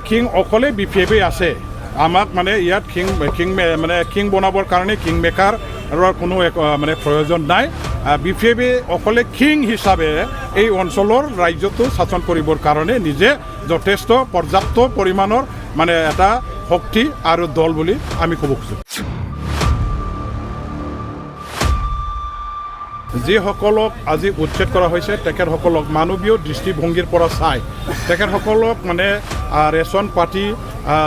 King অকলে বিফেবে আছে আমাক মানে ইয়াত কিং বনাবৰ কাৰণে কিংমেকাৰ কোনো মানে প্ৰয়োজন নাই বিফেবে অকলে কিং হিচাপে এই অঞ্চলৰ ৰাজ্যটো শাসন কৰিবৰ কাৰণে নিজে যথেষ্ট পৰ্যাপ্ত পৰিমাণৰ মানে এটা শক্তি আৰু দল বুলি আমি ক'ব খোজোঁ যিসকলক আজি উচ্ছেদ কৰা হৈছে তেখেতসকলক মানৱীয় দৃষ্টিভংগীৰ পৰা চাই তেখেতসকলক মানে ৰেচন পাতি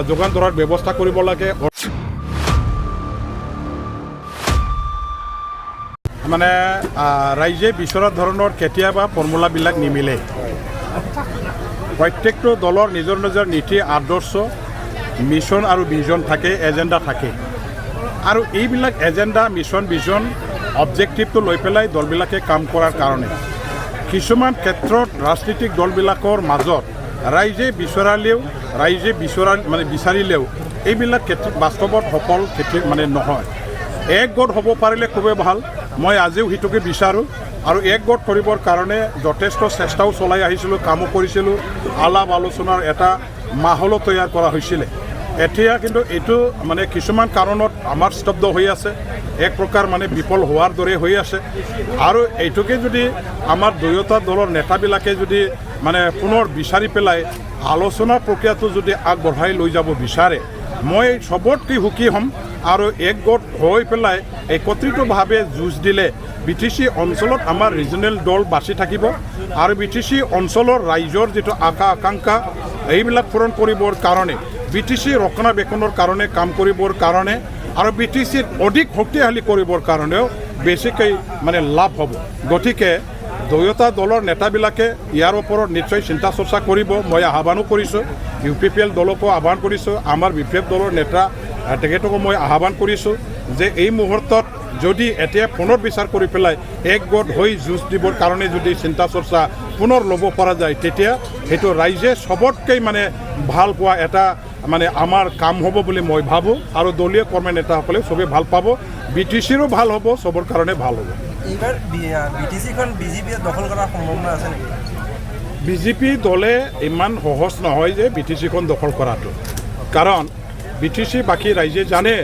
যোগান ধৰাৰ ব্যৱস্থা কৰিব লাগে মানে ৰাইজে বিচৰা ধৰণৰ কেতিয়াবা ফৰ্মুলাবিলাক নিমিলে প্ৰত্যেকটো দলৰ নিজৰ নিজৰ নীতি আদৰ্শ মিছন আৰু ভিজন থাকে এজেণ্ডা থাকে আৰু এইবিলাক এজেণ্ডা মিছন ভিজন অবজেক্টিভটো লৈ পেলাই দলবিলাকে কাম কৰাৰ কাৰণে কিছুমান ক্ষেত্ৰত ৰাজনৈতিক দলবিলাকৰ মাজত ৰাইজে বিচাৰিলেও এইবিলাক ক্ষেত্ৰত বাস্তৱত সফল মানে নহয় এক গোট হ'ব পাৰিলে খুবেই ভাল মই আজিও সেইটোকে বিচাৰোঁ আৰু এক গোট কৰিবৰ কাৰণে যথেষ্ট চেষ্টাও চলাই আহিছিলোঁ কামো কৰিছিলোঁ আলাপ আলোচনাৰ এটা মাহলো তৈয়াৰ কৰা হৈছিলে এতিয়া কিন্তু এইটো মানে কিছুমান কাৰণত আমাৰ স্তব্ধ হৈ আছে এক প্ৰকাৰ মানে বিফল হোৱাৰ দৰে হৈ আছে আৰু এইটোকে যদি আমাৰ দুয়োটা দলৰ নেতাবিলাকে যদি মানে পুনৰ বিচাৰি পেলাই আলোচনা প্ৰক্ৰিয়াটো যদি আগবঢ়াই লৈ যাব বিচাৰে মই সবতকৈ সুখী হ'ম আৰু এক গোট হৈ পেলাই একত্ৰিতভাৱে যুঁজ দিলে BTC অঞ্চলত আমাৰ ৰিজনেল দল বাছি থাকিব আৰু BTC অঞ্চলৰ ৰাইজৰ যিটো আকাংক্ষা এইবিলাক পূৰণ কৰিবৰ কাৰণে BTC ৰক্ষণাবেক্ষণৰ কাৰণে কাম কৰিবৰ কাৰণে আৰু BTCৰ অধিক শক্তিশালী কৰিবৰ কাৰণেও বেছিকৈ মানে লাভ হ'ব গতিকে দুয়োটা দলৰ নেতাবিলাকে ইয়াৰ ওপৰত নিশ্চয় চিন্তা চৰ্চা কৰিব মই আহ্বানো কৰিছোঁ UPPL দলকো আহ্বান কৰিছোঁ আমাৰ BPF দলৰ নেতা তেখেতকো মই আহ্বান কৰিছোঁ যে এই মুহূৰ্তত যদি এতিয়া পুনৰ বিচাৰ কৰি পেলাই এক গোট হৈ যুঁজ দিবৰ কাৰণে যদি চিন্তা চৰ্চা পুনৰ ল'ব পৰা যায় তেতিয়া সেইটো ৰাইজে সবতকৈ মানে ভাল পোৱা এটা মানে আমাৰ কাম হ'ব বুলি মই ভাবোঁ আৰু দলীয় কৰ্মী নেতাসকলে চবেই ভাল পাব BTCৰো ভাল হ'ব চবৰ কাৰণে ভাল হ'ব এইবাৰ BTCখন বিজেপিয়ে দখল কৰাৰ সম্ভাৱনা আছে নেকি বিজেপি দলে ইমান সহজ নহয় যে BTCখন দখল কৰাটো কাৰণ BTC বাকী ৰাইজে জানে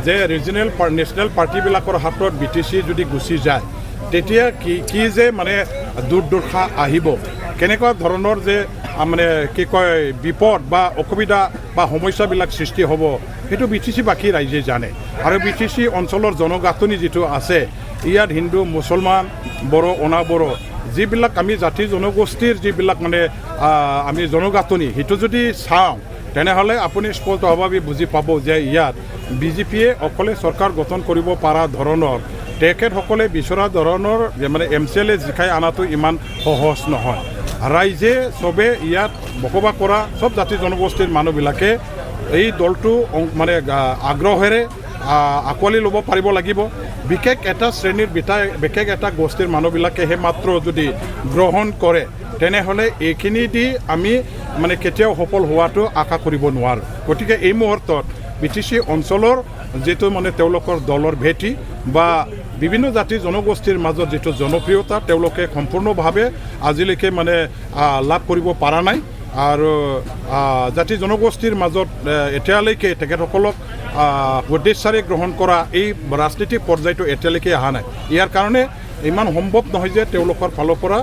যে ৰিজনেল নেশ্যনেল পাৰ্টিবিলাকৰ হাতত BTC যদি গুচি যায় তেতিয়া কি যে মানে দুৰ্দশা আহিব কেনেকুৱা ধৰণৰ যে মানে কি কয় বিপদ বা অসুবিধা বা সমস্যাবিলাক সৃষ্টি হ'ব সেইটো BTC বাকী ৰাইজে জানে আৰু BTC অঞ্চলৰ জনগাঁথনি যিটো আছে ইয়াত হিন্দু মুছলমান বড়ো অনাবড়ো যিবিলাক আমি জাতি জনগোষ্ঠীৰ যিবিলাক মানে আমি জনগাঁথনি সেইটো যদি চাওঁ তেনেহ'লে আপুনি স্পষ্টভাৱে বুজি পাব যে ইয়াত বিজেপিয়ে অকলে চৰকাৰ গঠন কৰিব পৰা ধৰণৰ তেখেতসকলে বিচৰা ধৰণৰ মানে MCLA জিকাই অনাটো ইমান সহজ নহয় ৰাইজে চবে ইয়াত বসবাস কৰা সব জাতি জনগোষ্ঠীৰ মানুহবিলাকে এই দলটো মানে আগ্ৰহেৰে আঁকোৱালি ল'ব পাৰিব লাগিব বিশেষ এটা শ্ৰেণীৰ বিশেষ এটা গোষ্ঠীৰ মানুহবিলাকেহে মাত্ৰ যদি গ্ৰহণ কৰে তেনেহ'লে এইখিনি দি আমি মানে কেতিয়াও সফল হোৱাটো আশা কৰিব নোৱাৰোঁ গতিকে এই মুহূৰ্তত BTC অঞ্চলৰ যিটো মানে তেওঁলোকৰ দলৰ ভেটি বা বিভিন্ন জাতি জনগোষ্ঠীৰ মাজত যিটো জনপ্ৰিয়তা তেওঁলোকে সম্পূৰ্ণভাৱে আজিলৈকে মানে লাভ কৰিব পৰা নাই আৰু জাতি জনগোষ্ঠীৰ মাজত এতিয়ালৈকে তেখেতসকলক উদ্দেশ্যৰে গ্ৰহণ কৰা এই ৰাজনীতিক পৰ্যায়টো এতিয়ালৈকে অহা নাই ইয়াৰ কাৰণে ইমান সম্ভৱ নহয় যে তেওঁলোকৰ ফালৰ পৰা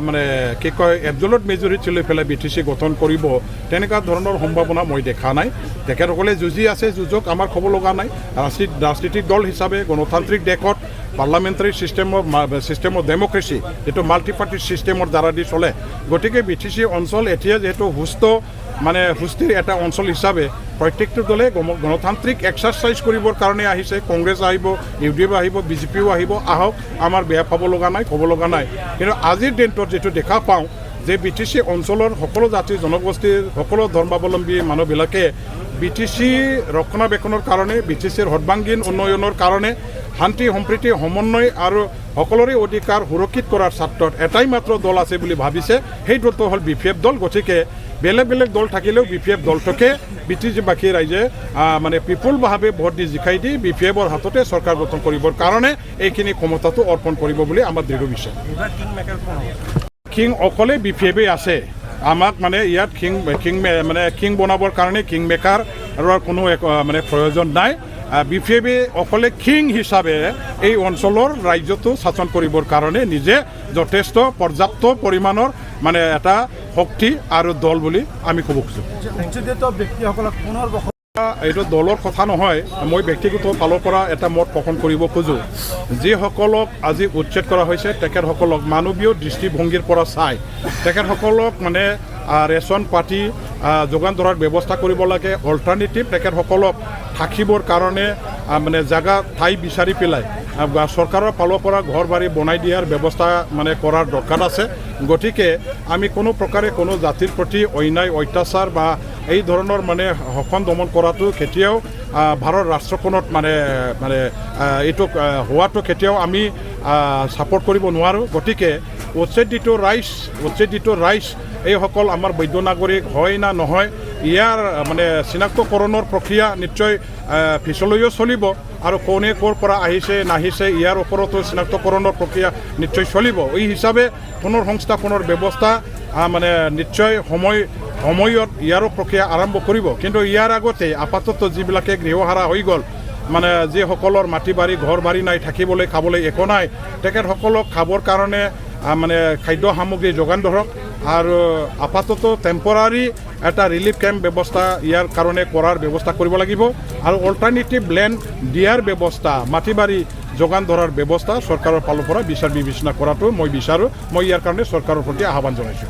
মানে কি কয় এবজলুট মেজৰিটি লৈ পেলাই BTC গঠন কৰিব তেনেকুৱা ধৰণৰ সম্ভাৱনা মই দেখা নাই তেখেতসকলে যুঁজি আছে যুঁজক আমাৰ ক'ব লগা নাই ৰাজনীতিক দল হিচাপে গণতান্ত্ৰিক দেশত পাৰ্লামেণ্টাৰী ছিষ্টেম অফ ডেমক্ৰেচি যিটো মাল্টি পাৰ্টি ছিষ্টেমৰ দ্বাৰা দি চলে গতিকে BTC অঞ্চল এতিয়া যিহেতু সুস্থিৰ এটা অঞ্চল হিচাপে প্ৰত্যেকটো দলে গণতান্ত্ৰিক এক্সাৰচাইজ কৰিবৰ কাৰণে আহিছে কংগ্ৰেছ আহিব UDF আহিব BJPও আহিব আহক আমাৰ বেয়া পাব লগা নাই ক'ব লগা নাই কিন্তু আজিৰ দিনটোত যিটো দেখা পাওঁ যে BTC অঞ্চলৰ সকলো জাতি জনগোষ্ঠীৰ সকলো ধৰ্মাৱলম্বী মানুহবিলাকে BTC ৰক্ষণাবেক্ষণৰ কাৰণে BTCৰ সৰ্বাংগীন উন্নয়নৰ কাৰণে শান্তি সম্প্ৰীতি সমন্বয় আৰু সকলোৰে অধিকাৰ সুৰক্ষিত কৰাৰ স্বাৰ্থত এটাই মাত্ৰ দল আছে বুলি ভাবিছে সেই দলটো হ'ল BPF দল গতিকে বেলেগ বেলেগ দল থাকিলেও BPF দলটোকে BTC বাকী ৰাইজে মানে বিপুলভাৱে ভোট দি জিকাই দি BPFৰ হাততে চৰকাৰ গঠন কৰিবৰ কাৰণে এইখিনি ক্ষমতাটো অৰ্পণ কৰিব বুলি আমাৰ দৃঢ় বিশ্বাস কিং অকলে BPFে আছে আমাক মানে ইয়াত কিং বনাবৰ কাৰণে কিংমেকাৰৰ কোনো মানে প্ৰয়োজন নাই। বিজেপি অকলে কিং হিচাপে এই অঞ্চলৰ ৰাজ্যটো শাসন কৰিবৰ কাৰণে নিজে যথেষ্ট পৰ্যাপ্ত পৰিমাণৰ মানে এটা শক্তি আৰু দল বুলি আমি ক'ব খোজোঁ। ব্যক্তিসকলক পুনৰ এইটো দলৰ কথা নহয়, মই ব্যক্তিগত ফালৰ পৰা এটা মত পোষণ কৰিব খোজোঁ। যিসকলক আজি উচ্ছেদ কৰা হৈছে তেখেতসকলক মানৱীয় দৃষ্টিভংগীৰ পৰা চাই তেখেতসকলক মানে ৰেচন পাতি যোগান ধৰাৰ ব্যৱস্থা কৰিব লাগে। অল্টাৰনেটিভ তেখেতসকলক থাকিবৰ কাৰণে মানে জেগা ঠাই বিচাৰি পেলাই চৰকাৰৰ ফালৰ পৰা ঘৰ বাৰী বনাই দিয়াৰ ব্যৱস্থা মানে কৰাৰ দৰকাৰ আছে। গতিকে আমি কোনো প্ৰকাৰে কোনো জাতিৰ প্ৰতি অন্যায় অত্যাচাৰ বা এই ধৰণৰ মানে শোষণ দমন কৰাটো কেতিয়াও ভাৰত ৰাষ্ট্ৰখনত মানে এইটো হোৱাটো কেতিয়াও আমি ছাপোৰ্ট কৰিব নোৱাৰোঁ। গতিকে উচ্ছেদিত ৰাইজ এইসকল আমাৰ বৈধ নাগৰিক হয় না নহয়, ইয়াৰ মানে চিনাক্তকৰণৰ প্ৰক্ৰিয়া নিশ্চয় পিছলৈও চলিব আৰু কোনে ক'ৰ পৰা আহিছে নাহিছে ইয়াৰ ওপৰতো চিনাক্তকৰণৰ প্ৰক্ৰিয়া নিশ্চয় চলিব। এই হিচাপে পুনৰ সংস্থাপনৰ ব্যৱস্থা মানে নিশ্চয় সময়ত ইয়াৰো প্ৰক্ৰিয়া আৰম্ভ কৰিব। কিন্তু ইয়াৰ আগতে আপাতত যিবিলাকে গৃহহাৰা হৈ গ'ল, মানে যিসকলৰ মাটি বাৰী ঘৰ বাৰী নাই, থাকিবলৈ খাবলৈ একো নাই, তেখেতসকলক খাবৰ কাৰণে মানে খাদ্য সামগ্ৰী যোগান ধৰক আৰু আপাতত টেম্পৰাৰী এটা ৰিলিফ কেম্প ব্যৱস্থা ইয়াৰ কাৰণে কৰাৰ ব্যৱস্থা কৰিব লাগিব আৰু অল্টাৰনেটিভ লেণ্ড দিয়াৰ ব্যৱস্থা মাটি বাৰী যোগান ধৰাৰ ব্যৱস্থা চৰকাৰৰ ফালৰ পৰা বিচাৰ বিবেচনা কৰাটো মই বিচাৰোঁ। মই ইয়াৰ কাৰণে চৰকাৰৰ প্ৰতি আহ্বান জনাইছোঁ।